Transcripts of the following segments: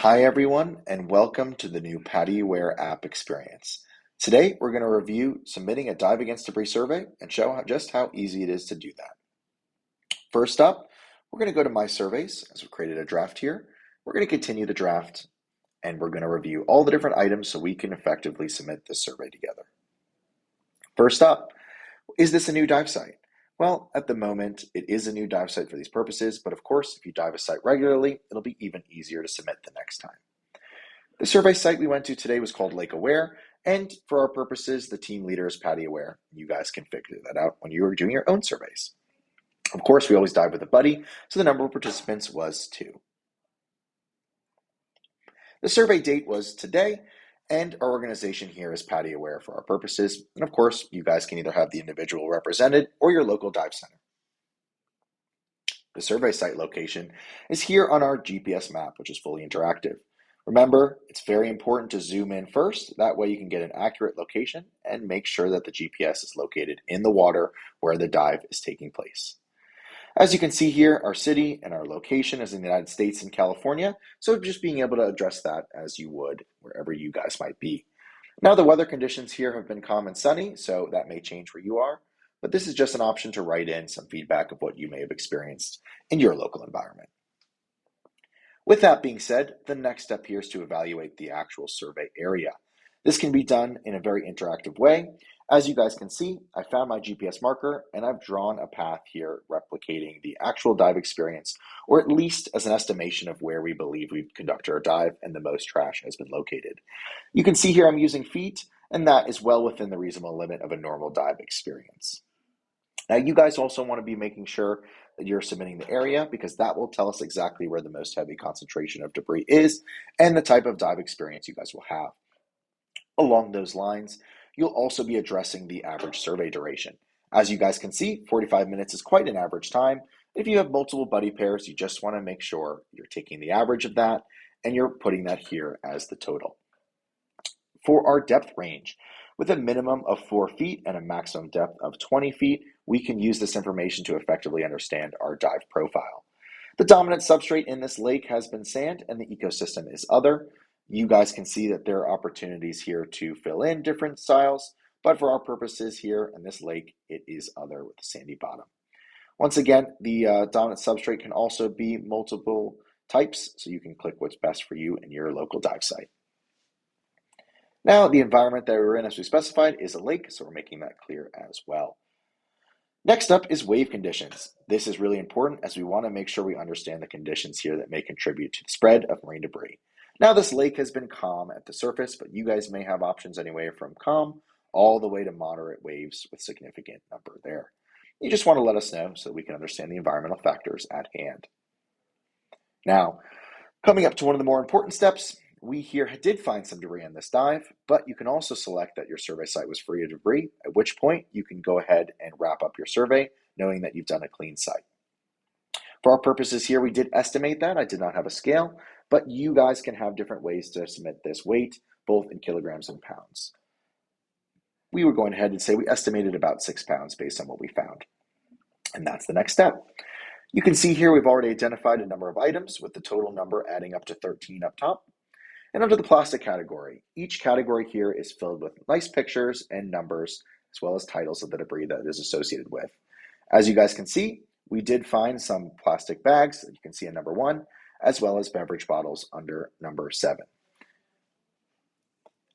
Hi, everyone, and welcome to the new PADI AWARE app experience. Today, we're going to review submitting a dive against debris survey and show just how easy it is to do that. First up, we're going to go to My Surveys, as we've created a draft here. We're going to continue the draft, and we're going to review all the different items so we can effectively submit this survey together. First up, is this a new dive site? Well, at the moment, it is a new dive site for these purposes, but of course, if you dive a site regularly, it'll be even easier to submit the next time. The survey site we went to today was called Lake Aware, and for our purposes, the team leader is PADI Aware. You guys can figure that out when you are doing your own surveys. Of course, we always dive with a buddy, so the number of participants was 2. The survey date was today, and our organization here is PADI Aware for our purposes, and of course, you guys can either have the individual represented or your local dive center. The survey site location is here on our GPS map, which is fully interactive. Remember, it's very important to zoom in first. That way you can get an accurate location and make sure that the GPS is located in the water where the dive is taking place. As you can see here, our city and our location is in the United States and California, so just being able to address that as you would wherever you guys might be. Now, the weather conditions here have been calm and sunny, so that may change where you are, but this is just an option to write in some feedback of what you may have experienced in your local environment. With that being said, the next step here is to evaluate the actual survey area. This can be done in a very interactive way. As you guys can see, I found my GPS marker and I've drawn a path here replicating the actual dive experience, or at least as an estimation of where we believe we've conducted our dive and the most trash has been located. You can see here I'm using feet, and that is well within the reasonable limit of a normal dive experience. Now, you guys also want to be making sure that you're submitting the area because that will tell us exactly where the most heavy concentration of debris is and the type of dive experience you guys will have. Along those lines, you'll also be addressing the average survey duration. As you guys can see, 45 minutes is quite an average time. If you have multiple buddy pairs, you just want to make sure you're taking the average of that and you're putting that here as the total. For our depth range, with a minimum of 4 feet and a maximum depth of 20 feet, we can use this information to effectively understand our dive profile. The dominant substrate in this lake has been sand and the ecosystem is other. You guys can see that there are opportunities here to fill in different styles, but for our purposes here in this lake, it is other with a sandy bottom. Once again, the dominant substrate can also be multiple types, so you can click what's best for you in your local dive site. Now, the environment that we're in, as we specified, is a lake, so we're making that clear as well. Next up is wave conditions. This is really important as we want to make sure we understand the conditions here that may contribute to the spread of marine debris. Now, this lake has been calm at the surface, but you guys may have options anywhere from calm all the way to moderate waves with significant number there. You just want to let us know so we can understand the environmental factors at hand. Now, coming up to one of the more important steps, we here did find some debris on this dive, but you can also select that your survey site was free of debris, at which point you can go ahead and wrap up your survey knowing that you've done a clean site. For our purposes here, we did estimate that. I did not have a scale, but you guys can have different ways to submit this weight, both in kilograms and pounds. We were going ahead and say we estimated about 6 pounds based on what we found. And that's the next step. You can see here we've already identified a number of items with the total number adding up to 13 up top. And under the plastic category, each category here is filled with nice pictures and numbers, as well as titles of the debris that it is associated with. As you guys can see, we did find some plastic bags that you can see in number 1, as well as beverage bottles under number 7.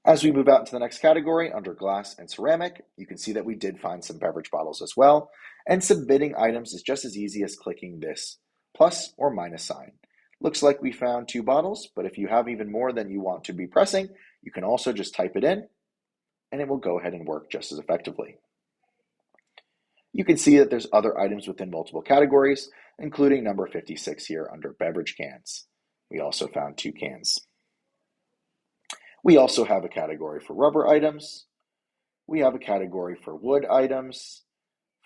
As we move out into the next category, under glass and ceramic, you can see that we did find some beverage bottles as well. And submitting items is just as easy as clicking this plus or minus sign. Looks like we found 2 bottles, but if you have even more than you want to be pressing, you can also just type it in and it will go ahead and work just as effectively. You can see that there's other items within multiple categories, including number 56 here under beverage cans. We also found 2 cans. We also have a category for rubber items. We have a category for wood items,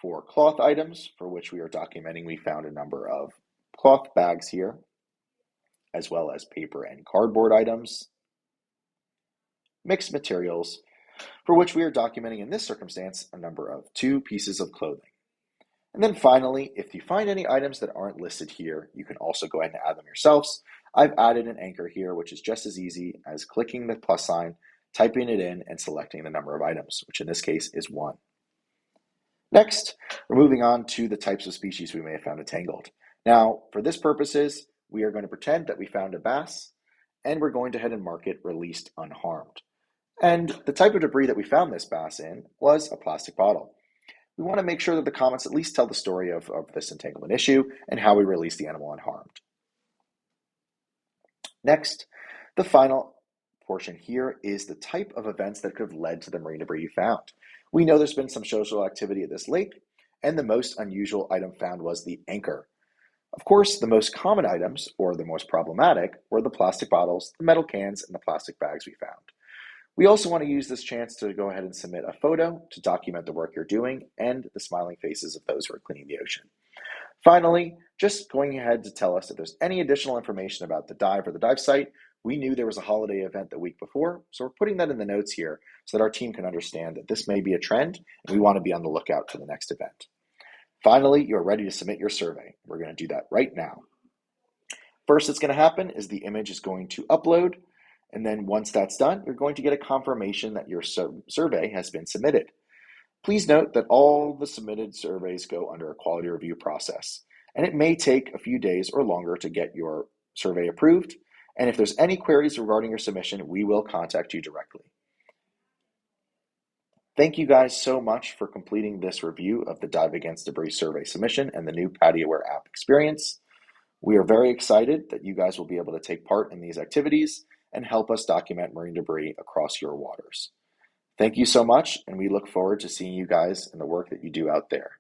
for cloth items, for which we are documenting we found a number of cloth bags here, as well as paper and cardboard items, mixed materials, for which we are documenting in this circumstance a number of 2 pieces of clothing. And then finally, if you find any items that aren't listed here, you can also go ahead and add them yourselves. I've added an anchor here, which is just as easy as clicking the plus sign, typing it in, and selecting the number of items, which in this case is 1. Next, we're moving on to the types of species we may have found entangled. Now, for this purposes, we are going to pretend that we found a bass, and we're going to head and mark it released unharmed. And the type of debris that we found this bass in was a plastic bottle. We want to make sure that the comments at least tell the story of this entanglement issue and how we released the animal unharmed. Next, the final portion here is the type of events that could have led to the marine debris you found. We know there's been some social activity at this lake, and the most unusual item found was the anchor. Of course, the most common items, or the most problematic, were the plastic bottles, the metal cans, and the plastic bags we found. We also want to use this chance to go ahead and submit a photo to document the work you're doing and the smiling faces of those who are cleaning the ocean. Finally, just going ahead to tell us if there's any additional information about the dive or the dive site. We knew there was a holiday event the week before, so we're putting that in the notes here so that our team can understand that this may be a trend and we want to be on the lookout for the next event. Finally, you're ready to submit your survey. We're going to do that right now. First that's going to happen is the image is going to upload, and then once that's done, you're going to get a confirmation that your survey has been submitted. Please note that all the submitted surveys go under a quality review process, and it may take a few days or longer to get your survey approved. And if there's any queries regarding your submission, we will contact you directly. Thank you guys so much for completing this review of the Dive Against Debris survey submission and the new PADI AWARE app experience. We are very excited that you guys will be able to take part in these activities and help us document marine debris across your waters. Thank you so much, and we look forward to seeing you guys in the work that you do out there.